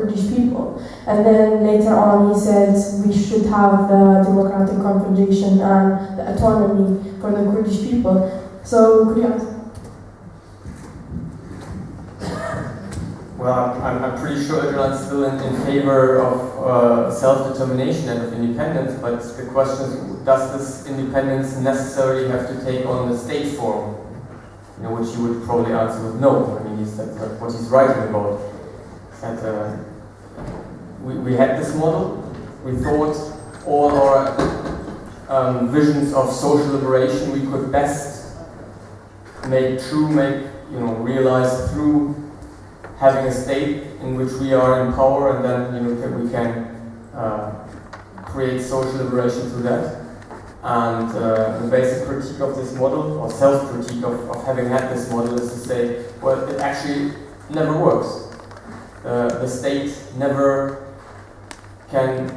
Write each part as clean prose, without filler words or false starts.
Kurdish people. And then later on he said we should have the democratic confederation and the autonomy for the Kurdish people. So could you answer? Well, I'm pretty sure Ocalan is still in favor of self-determination and of independence, but the question is, does this independence necessarily have to take on the state form? You know, which you would probably answer with no. I mean, that's what he's writing about. That we had this model. We thought all our visions of social liberation we could best realize through having a state in which we are in power, and then we can create social liberation through that. And the basic critique of this model, or self-critique of having had this model, is to say, well, it actually never works. The state never can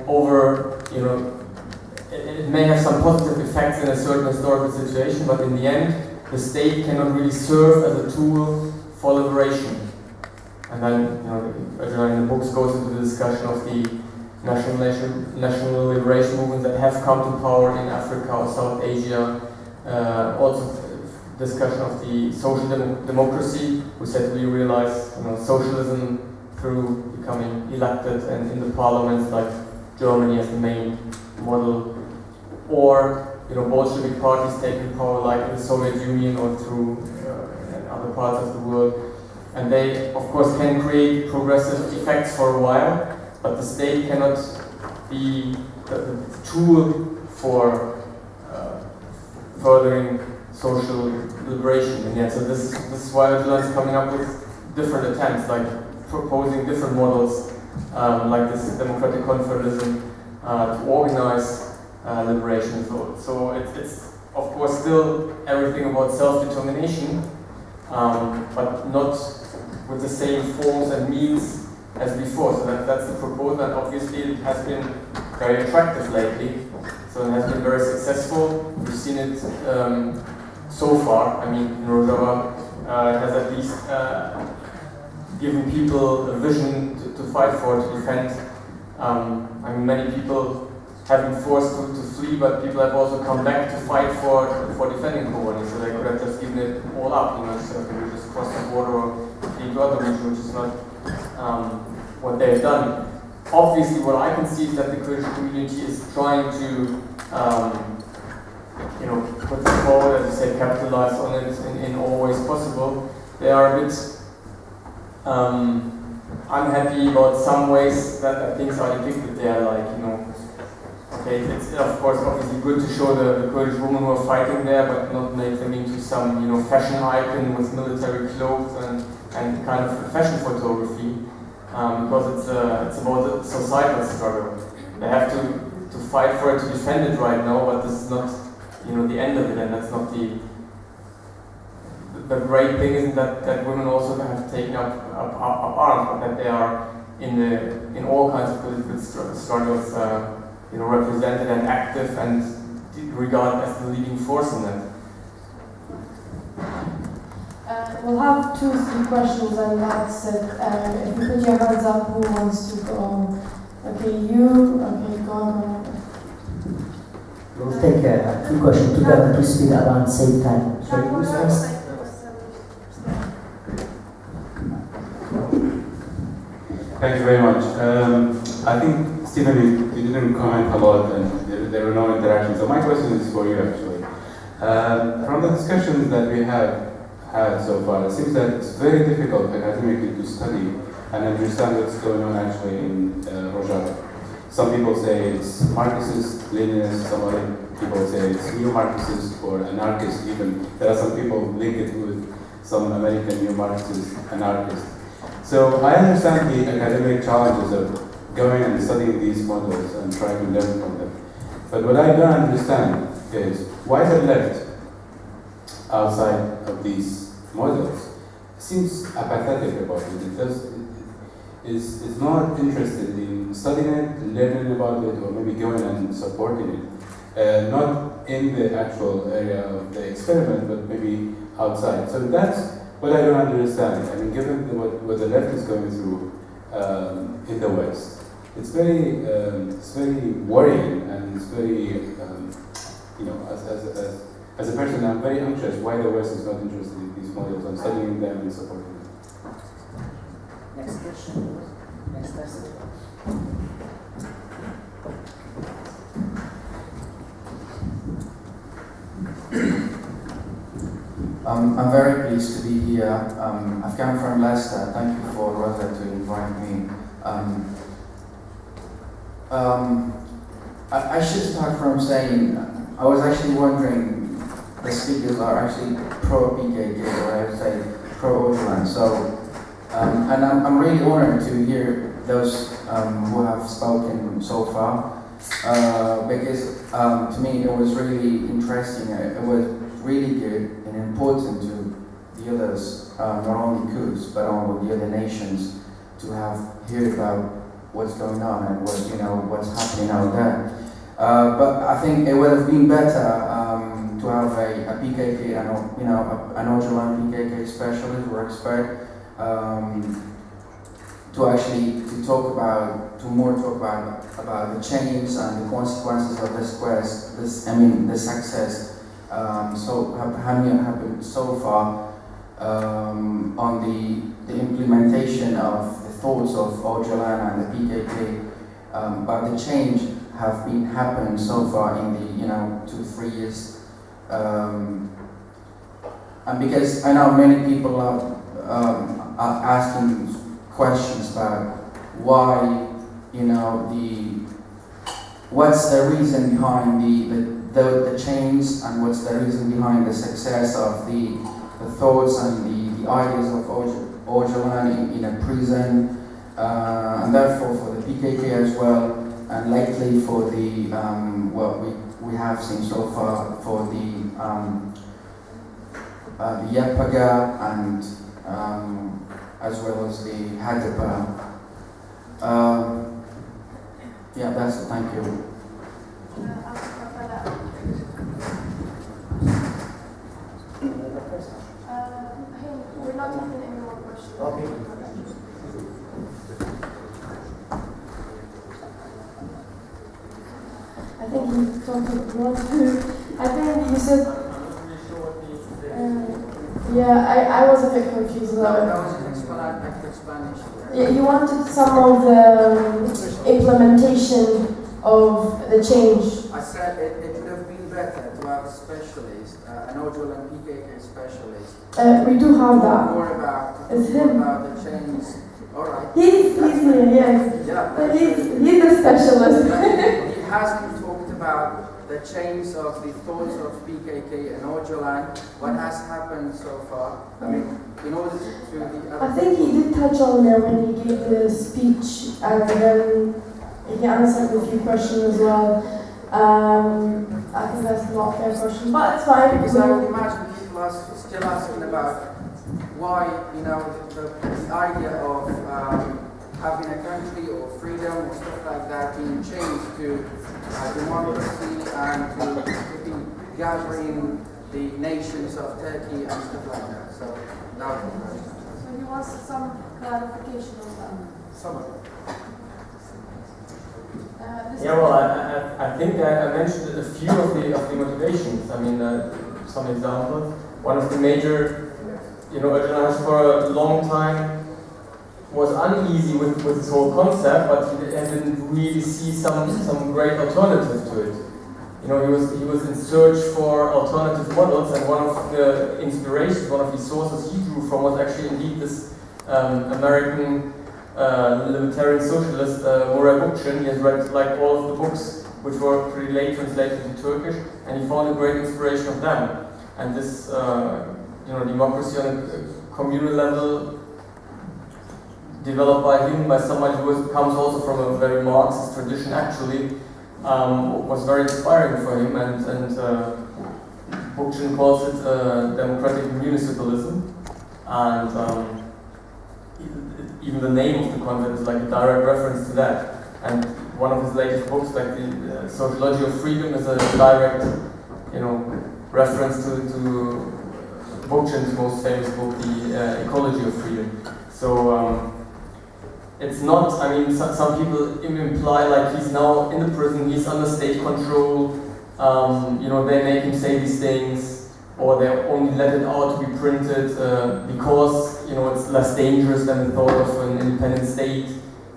it may have some positive effects in a certain historical situation, but in the end, the state cannot really serve as a tool for liberation. And then, Ocalan in the books goes into the discussion of the national liberation movements that have come to power in Africa or South Asia. Also, discussion of the social democracy, which said we realize socialism through becoming elected and in the parliaments, like Germany as the main model, or Bolshevik parties taking power, like in the Soviet Union or through in other parts of the world. And they, of course, can create progressive effects for a while, but the state cannot be the tool for furthering social liberation. And yet, so this is why Ocalan is coming up with different attempts, like proposing different models, like this democratic confederalism, to organize liberation. So it's of course still everything about self-determination, but not with the same forms and means as before. So that's the proposal, and obviously it has been very attractive lately. So it has been very successful. We've seen it so far. I mean, Rojava has at least given people a vision to fight for, to defend. I mean, many people have been forced to flee, but people have also come back to fight for defending Kobani. So they could have just given it all up, instead of just cross the border or flee to other regions, which is not what they've done. Obviously, what I can see is that the Kurdish community is trying to, put this forward, as you say, capitalize on it in all ways possible. They are a bit unhappy about some ways that things are depicted there, like, okay, it's of course obviously good to show the Kurdish women who are fighting there, but not make them into some, fashion icon with military clothes and kind of fashion photography, because it's about the societal struggle. They have to fight for it, to defend it right now, but this is not, the end of it, and that's not the great thing isn't that women also have taken up arms, but that they are in all kinds of political struggles, represented and active and regarded as the leading force in that. We'll have 2-3 questions, and that's it. If you put your hands up, who wants to go? Okay, go on. We'll take 2 questions together to speed up and save time. Sorry, who's first? Thank you very much. I think, Stephen, you didn't comment a lot and there were no interactions. So my question is for you, actually. From the discussions that we have had so far, it seems that it's very difficult academically to study and understand what's going on actually in Rojava. Some people say it's Marxist, Leninist, some other people say it's neo-Marxist or anarchist even. There are some people link it with some American neo-Marxist anarchists. So I understand the academic challenges of going and studying these models and trying to learn from them. But what I don't understand is why the left, outside of these models, seems apathetic about it. It's not interested in studying it, learning about it, or maybe going and supporting it. Not in the actual area of the experiment, but maybe outside. So that's what I don't understand. I mean, given what the left is going through, in the West. It's very worrying, and it's very, as a person, I'm very anxious why the West is not interested in these models and studying them and supporting them. Next question. Next person. I'm very pleased to be here. I've come from Leicester. Thank you for Rosa to invite me. I should start from saying I was actually wondering the speakers are actually pro-PKK, or I would say pro-Ocalan. So, and I'm really honored to hear those who have spoken so far, because to me it was really interesting. It was really good and important to the others, not only Kurds but all the other nations, to have heard about what's going on and what's happening out there. But I think it would have been better to have a PKK, an Ocalan PKK specialist or expert, to talk about the change and the consequences of the success. Having happened so far on the implementation of the thoughts of Ocalan and the PKK, but the change have been happened so far in the 2-3 years, and because I know many people are asking questions about why what's the reason behind the change, and what's the reason behind the success of the thoughts and the ideas of Ocalan in a prison, and therefore for the PKK as well, and lately for the what we have seen so far for the Yapaga and as well as the Hadaba. Yeah, that's it. Thank you. We're not taking any more questions. Okay. I think he talked about I think he said. I was a bit confused. That was an explanation. Yeah, you wanted some of the implementation of the change. I said it would have been better to have a specialist, an Ocalan PKK specialist. We do have that. More about the change. All right. He's here, yes. Yeah. He's a specialist. He hasn't talked about the change of the thoughts of PKK and Ocalan, what has happened so far. I mean, in order to the other I think he did touch on it when he gave the speech, and then he answered a few questions as well. I think that's not a fair question, but it's fine. Because I would imagine people are still asking about why, the idea of having a country or freedom or stuff like that being changed to democracy and to be gathering the nations of Turkey and stuff like that. So that was the question. So he wants some clarification on that. Some of it. I think I mentioned a few of the motivations. I mean, some examples. One of the major, Ocalan for a long time was uneasy with this whole concept, but he didn't really see some great alternative to it. He was in search for alternative models, and one of the inspirations, one of the sources he drew from was actually indeed this American libertarian socialist Murat Bookchin. He has read like all of the books which were pretty late translated into Turkish, and he found a great inspiration of them. And this, democracy on a communal level, developed by him, by somebody who comes also from a very Marxist tradition, actually, was very inspiring for him. And Bookchin calls it democratic municipalism, and even the name of the concept is like a direct reference to that. And one of his latest books, like the Sociology of Freedom, is a direct, reference to Bookchin's most famous book, The Ecology of Freedom. So it's not, I mean, some people imply like he's now in the prison, he's under state control, you know, they make him say these things, or they only let it out to be printed because, you know, it's less dangerous than the thought of an independent state.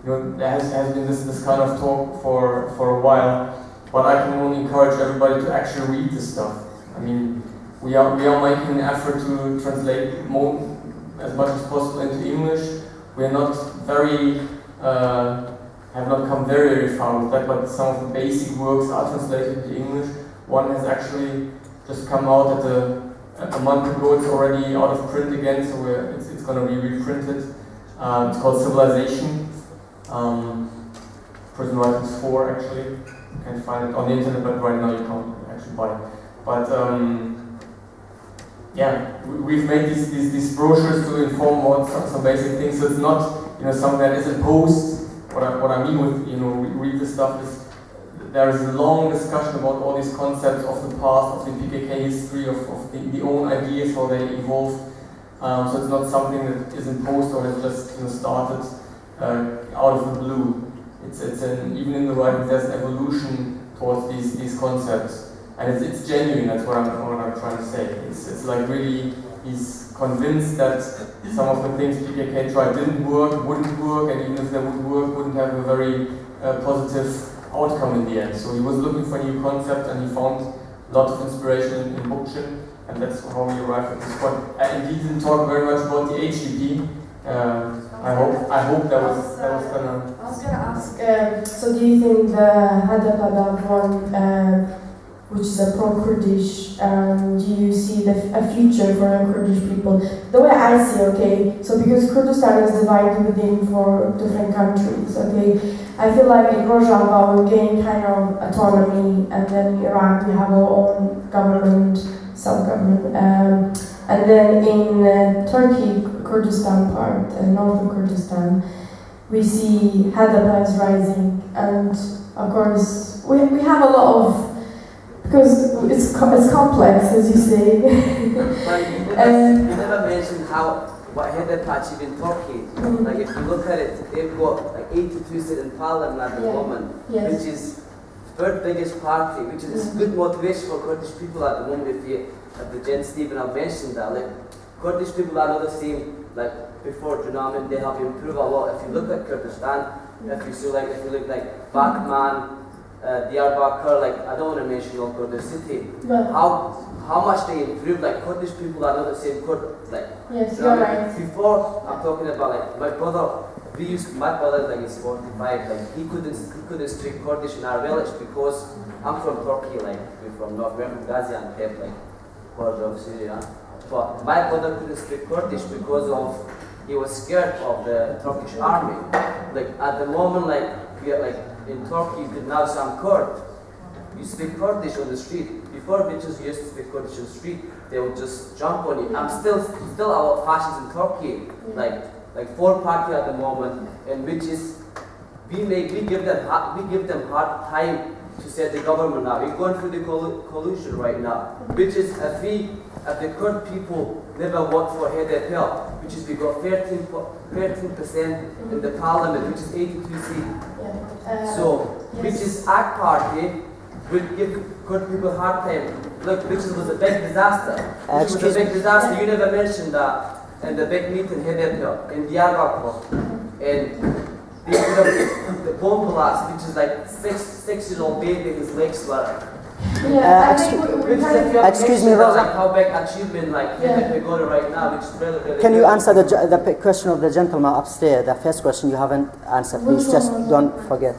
You know, there has been this kind of talk for a while, but I can only encourage everybody to actually read this stuff. I mean, we are making an effort to translate as much as possible into English. We are not very, have not come very far with that, but some of the basic works are translated into English. One has actually just come out at a month ago. It's already out of print again, so it's going to be reprinted. It's called Civilization. Prison Writings 4, actually. You can find it on the internet, but right now you can't actually buy it. But yeah, we've made these brochures to inform about some basic things. So it's not, you know, something that is imposed. What I mean with, you know, read the stuff is there is a long discussion about all these concepts of the past, of the PKK history, of the own ideas, how they evolved. So it's not something that is imposed or has just, you know, started out of the blue. Even in the writing there's an evolution towards these concepts. And it's genuine, that's what I'm trying to say. It's like really, he's convinced that some of the things PKK tried wouldn't work, and even if they would work, wouldn't have a very positive outcome in the end. So he was looking for new concepts, and he found a lot of inspiration in Bookchin, and that's how we arrived at this point. And he didn't talk very much about the HDP. I hope that was gonna. I was gonna ask. So do you think the Hadapadav one, which is a pro-Kurdish, do you see a future for Kurdish people? The way I see, okay, so because Kurdistan is divided within 4 different countries, okay, I feel like in Rojava we gain kind of autonomy, and then in Iraq we have our own government, self-government, and then in Turkey, Kurdistan part, northern Kurdistan, we see Hadapa is rising, and of course we have a lot of, because it's complex, as you say. But you never mentioned what Hadapa achieved in Turkey. Like if you look at it, they've got like 82 seats in parliament at the moment, which is third biggest party, which is good motivation for Kurdish people at the moment. If the Jen Stephen have mentioned that, like Kurdish people are not the same like before. Do you know what I mean? They have improved a lot. If you look at Kurdistan, if you look like Baghman, Diyarbakir, like I don't want to mention all Kurdish city. How much they improved, like Kurdish people are not the same like yes, you're right. Before I'm talking about like my brother like is 45, like he couldn't speak Kurdish in our village because I'm from Turkey, like we're from North, we're from Gaziantep, like border of Syria. But my brother couldn't speak Kurdish because he was scared of the Turkish army. Like at the moment, like in Turkey, you could now sound Kurd. You speak Kurdish on the street. Before bitches used to speak Kurdish on the street, they would just jump on you. I'm still a lot of fascists in Turkey, like 4 party at the moment, and which is we give them hard time to set the government now. We're going through the collusion right now, which is if the Kurd people never vote for HDP, which is we got 13% in the parliament, which is 82 seats. Which is AK party will give Kurd people hard time. Look, which was a big disaster. You never mentioned that in the big meeting HDP in Diyarbakir, and they put up the bomb blast, which is like 6-year-old baby, his legs were. Excuse me, Rosa. How big achievement like HDP got right now, which is really Can you answer the question of the gentleman upstairs? The first question you haven't answered. Please just don't forget.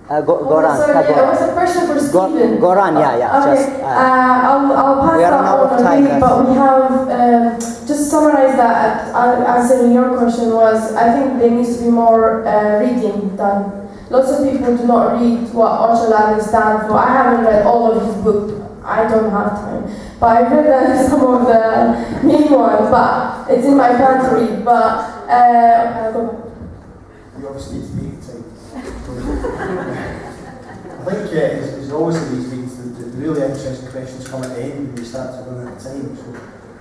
Goran. Sorry, it was a question for Stephen. Goran, yeah. Okay. I'll pass we are that out of on, time, but we have, just summarize that, answering your question was, I think there needs to be more reading done. Lots of people do not read what Ocalan stands for. I haven't read all of his book. I don't have time. But I've read some of the main ones, but it's in my plan to read. But, you obviously need to be time. I think there's always in these meetings the really interesting questions come at the end when we start to run out of time. So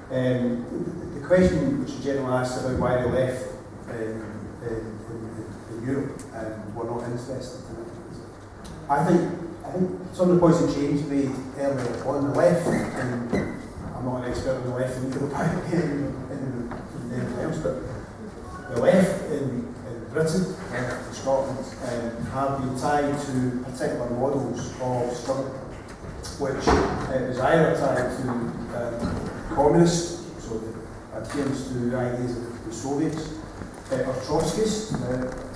the question which the gentleman asked about why they left in Europe and were not interested in it. I think some of the points that James made earlier on the left, and I'm not an expert on the left in Europe, in terms, but the left in Britain and Scotland have been tied to particular models of struggle, which is either tied to communists, so adherence to ideas of the Soviets, or Trotskyists,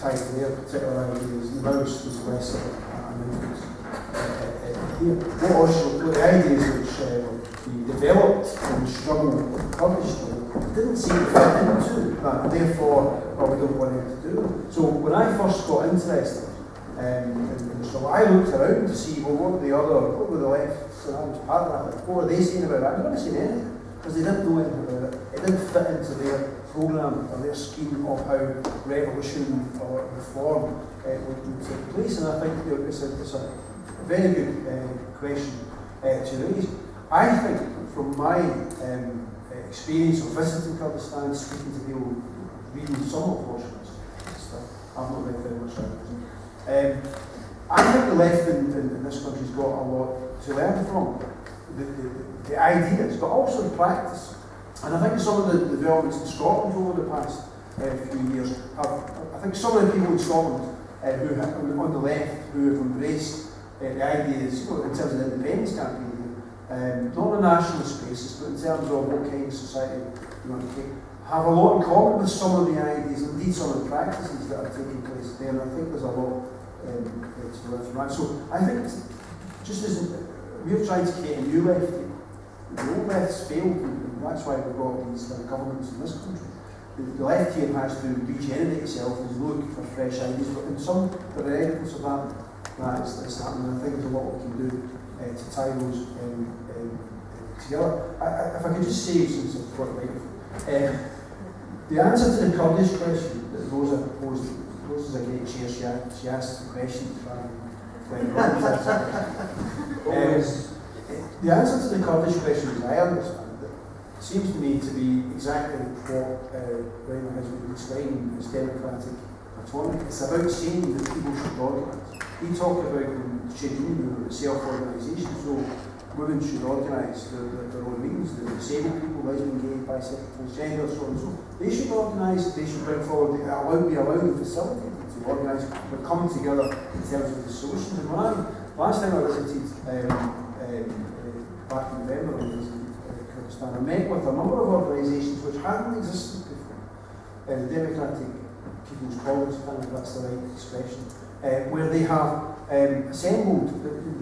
tied to their particular ideas. The Maoists was less of an influence here. What the ideas which we developed in the struggle published didn't seem to fit into that, therefore, we don't want them to do it. So when I first got interested in the struggle, I looked around to see, well, what were the left, so I was part of that, what were they saying about it? I didn't say anything, because they didn't know anything about it. It didn't fit into their programme or their scheme of how revolution or reform would take place, and I think it's a very good question to raise. I think from my experience of visiting Kurdistan, speaking to people, reading some of Washington's stuff, I've not read very much of it. I think the left in this country's got a lot to learn from. The ideas, but also the practice. And I think some of the developments in Scotland over the past few years I think some of the people in Scotland who have, on the left who have embraced the ideas, in terms of the independence campaign, not on a nationalist basis, but in terms of what kind of society you want to take, have a lot in common with some of the ideas, indeed some of the practices that are taking place there, and I think there's a lot to learn from that. So I think just as we're trying to create a new left here, the old left's failed, and that's why we've got these governments in this country. The left here has to regenerate itself and look for fresh ideas, but in some, there are evidence of that is happening. I think there's a lot we can do to tie those together. If I could just say, since I've got the microphone, the answer to the Kurdish question that Rosa posed, Rosa's a great chair, she asked the question to try and the answer to the Kurdish question, as I understand it, seems to me to be exactly what Rainer has been describing as democratic autonomy. It's about saying that people should organise. He talked about scheduling self-organisation, so women should organise their own meetings, the disabled people, lesbian, gay, bisexual, transgender, so on and so on. They should organise, they should bring forward, be allowed and facilitated to organise, but come together in terms of the solutions. And last time I visited back in November when I was in Kurdistan, I met with a number of organisations which hadn't existed before. The Democratic People's Congress, I think that's the right expression, where they have assembled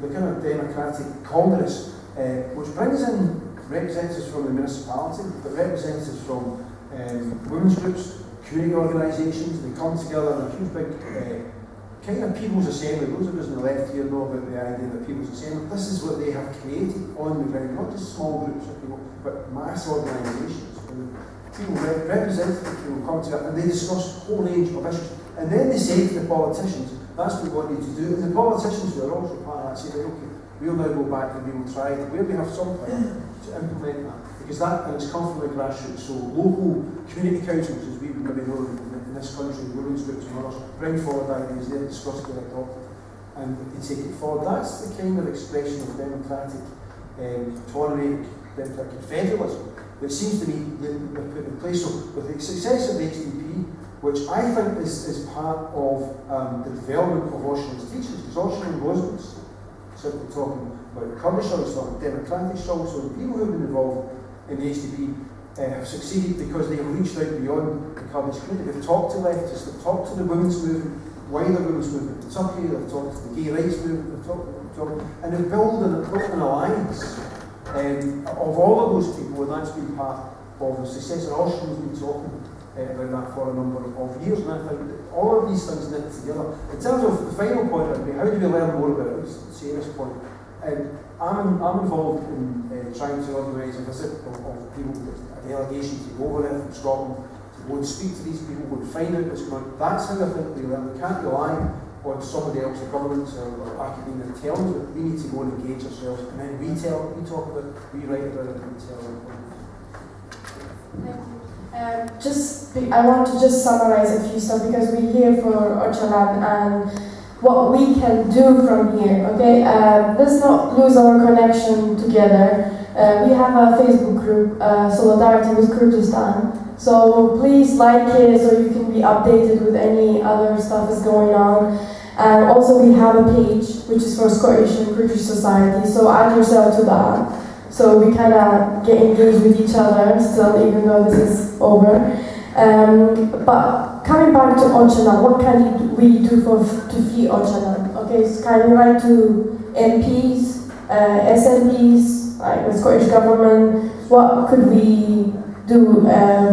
the kind of Democratic Congress, which brings in representatives from the municipality, but representatives from women's groups, community organisations. They come together in a huge big kind of people's assembly. Those of us on the left here know about the idea of the people's assembly. This is what they have created on the ground, not just small groups of people, but mass organisations. People, representative people come together and they discuss a whole range of issues. And then they say to the politicians, that's what we want you to do. And the politicians who are also part of that say, okay, we'll now go back and we will try where we have some plan to implement that. Because that, and it's come from the grassroots, so local community councils, as we maybe know in this country, women's groups and others, bring forward ideas, they're discussed, they're adopted, and they take it forward. That's the kind of expression of democratic autonomy, democratic federalism, that seems to me they're put in place. So with the success of the HDP, which I think is part of the development of Ocalan's teachings, because Ocalan wasn't simply talking about Kurdish struggle, talking democratic struggle. So the people who have been involved in the HDP have succeeded because they have reached out beyond the Kurdish community. They've talked to leftists, they've talked to the women's movement, wider women's movement in Turkey, they've talked to the gay rights movement, they've talked, and they've built an alliance of all of those people, and that's been part of the success. And Ocalan's been talking about that for a number of years, and I think that all of these things knit together. In terms of the final point, would be how do we learn more about this serious point? I'm involved in trying to organise a visit of people, a delegation to go over there from Scotland, to go and speak to these people, go and find out what's going on. That's how I think we learn. We can't rely on somebody else, the governments or academia, telling us that we need to go and engage ourselves, and then we talk about it, we write about it, and we tell it. Thank you. I want to just summarize a few stuff because we're here for Ocalan and what we can do from here, okay? Let's not lose our connection together. We have a Facebook group, Solidarity with Kurdistan. So please like it so you can be updated with any other stuff that's going on. And also we have a page which is for Scottish and Kurdish society. So add yourself to that. So we kind of get engaged with each other still, even though this is over. But coming back to Ocalan, what can we do to feed Ocalan? Okay, so can we write to MPs, SMPs, like the Scottish government? What could we do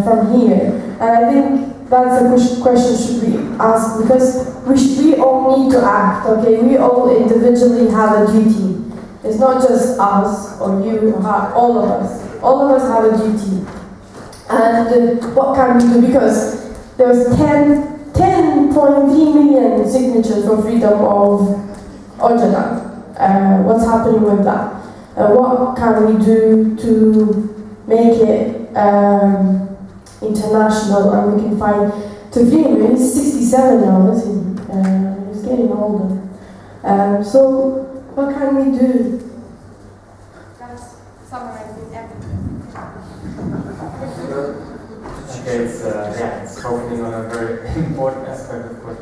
from here? And I think that's a question should we ask because we all need to act. Okay, we all individually have a duty. It's not just us or you, all of us. All of us have a duty. And what can we do? Because there's 10.3 million signatures for freedom of Ocalan. What's happening with that? What can we do to make it international and we can fight to free him? He's 67 now, isn't he? He's getting older. So what can we do? That's summarizing everything. Okay, it's focusing on a very important aspect, of course.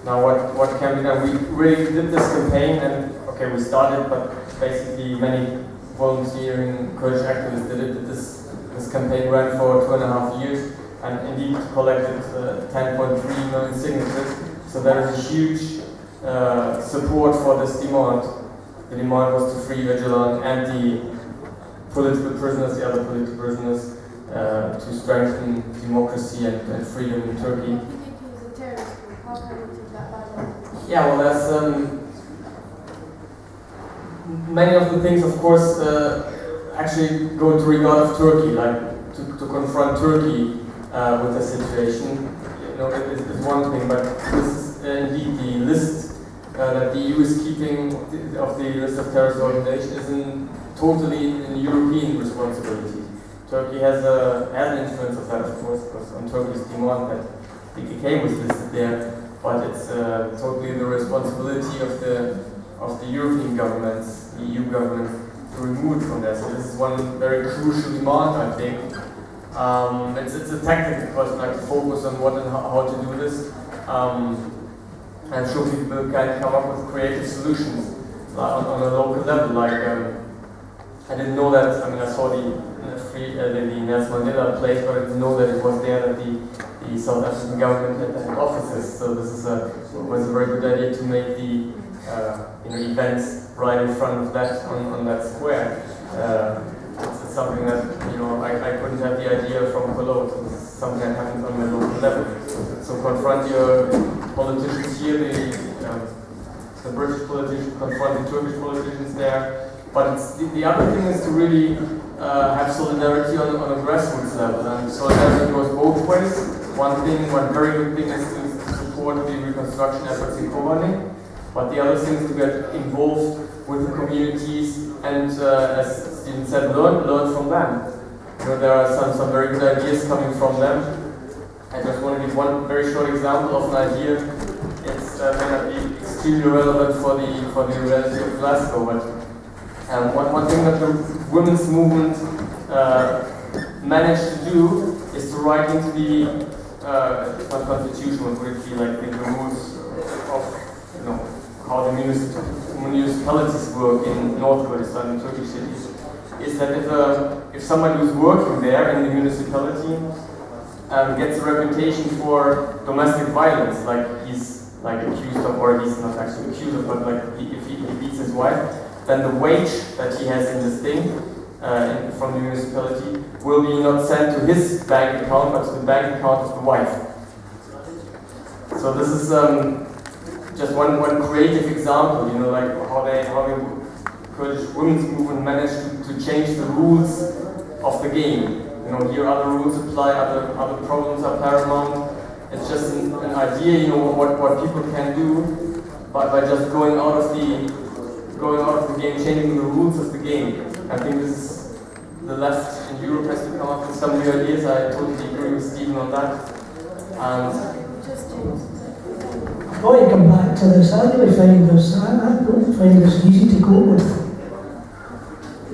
Now, what can be done? We really did this campaign, and okay, we started, but basically many volunteering Kurdish activists did it. This campaign ran for 2.5 years, and indeed collected 10.3 million signatures. So there is a huge support for this demand. The demand was to free Ocalan and the political prisoners, the other political prisoners, to strengthen democracy and freedom in Turkey. You think he's a terrorist group? How can we take that back? Yeah, well, there's many of the things, of course, actually go to regard of Turkey, like to confront Turkey with the situation. You know, it is one thing, but this is indeed the list that the EU is keeping of the list of terrorist organizations isn't totally in European responsibility. Turkey has an influence of that, of course, because on Turkey's demand that PKK was listed there, but it's totally the responsibility of the European governments, the EU governments, to remove it from there. So this is one very crucial demand, I think. It's a tactical question, like to focus on what and how to do this. I'm sure people can come up with creative solutions on a local level. Like I didn't know that. I mean, I saw the Nelson Mandela place, but I didn't know that it was there that the South African government had offices. So this was a very good idea to make the events right in front of that on that square. It's something that I couldn't have the idea from Cologne. So this is something that happens on the local level. So confront your politicians here, the British politicians confront the Turkish politicians there. But the other thing is to really have solidarity on a grassroots level, and solidarity goes both ways. One very good thing is to support the reconstruction efforts in Kobani, but the other thing is to get involved with the communities and, as Stephen said, learn from them. There are some very good ideas coming from them. I just want to give one very short example of an idea. It's may not be extremely relevant for the reality of Glasgow, but one thing that the women's movement managed to do is to write into the constitution, what would it be like, the rules of how the municipalities work in North Kurdistan, in Turkish cities, is that if somebody who's working there in the municipality gets a reputation for domestic violence, like he's accused of, or he's not actually accused of, but like if he beats his wife, then the wage that he has in this thing from the municipality will be not sent to his bank account, but to the bank account of the wife. So this is just one creative example, like how the Kurdish women's movement managed to change the rules of the game. Here other rules apply, other problems are paramount. It's just an idea, what people can do by just going out of the game, changing the rules of the game. I think the left in Europe has to come up with some new ideas. I totally agree. agree with Stephen on that. And I've got to come back to this. I really find this, I don't find this easy to cope with.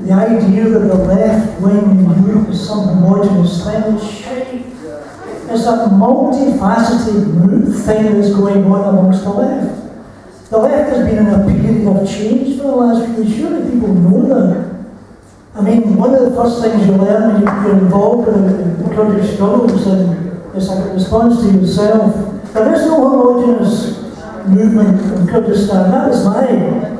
The idea that the left wing in Europe is some homogenous thing is shite. It's a multifaceted thing that's going on amongst the left. The left has been in a period of change for the last few years. Surely people know that. I mean, one of the first things you learn when you're involved in the Kurdish struggles, and it's a response to yourself. There is no homogenous movement in Kurdistan. That was mine.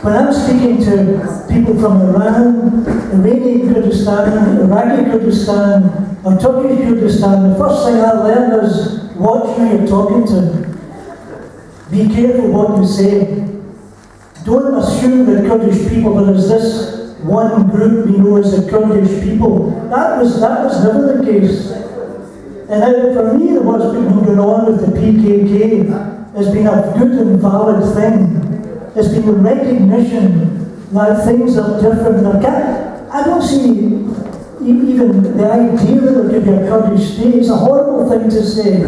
When I'm speaking to people from Iran, Iranian Kurdistan, Iraqi Kurdistan, or Turkish Kurdistan, the first thing I learn is watch who you're talking to. Be careful what you say. Don't assume that Kurdish people, there is this one group we know as the Kurdish people. That was never the case. And for me, what's been going on with the PKK has been a good and valid thing. It's been a recognition that things are different. I don't see even the idea that there could be a Kurdish state. It's a horrible thing to say.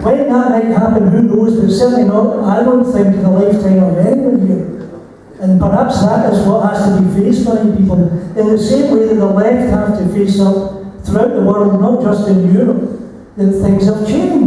When that might happen, who knows, but certainly not, I don't think, in the lifetime of anyone here. And perhaps that is what has to be faced by people, in the same way that the left have to face up throughout the world, not just in Europe, that things have changed.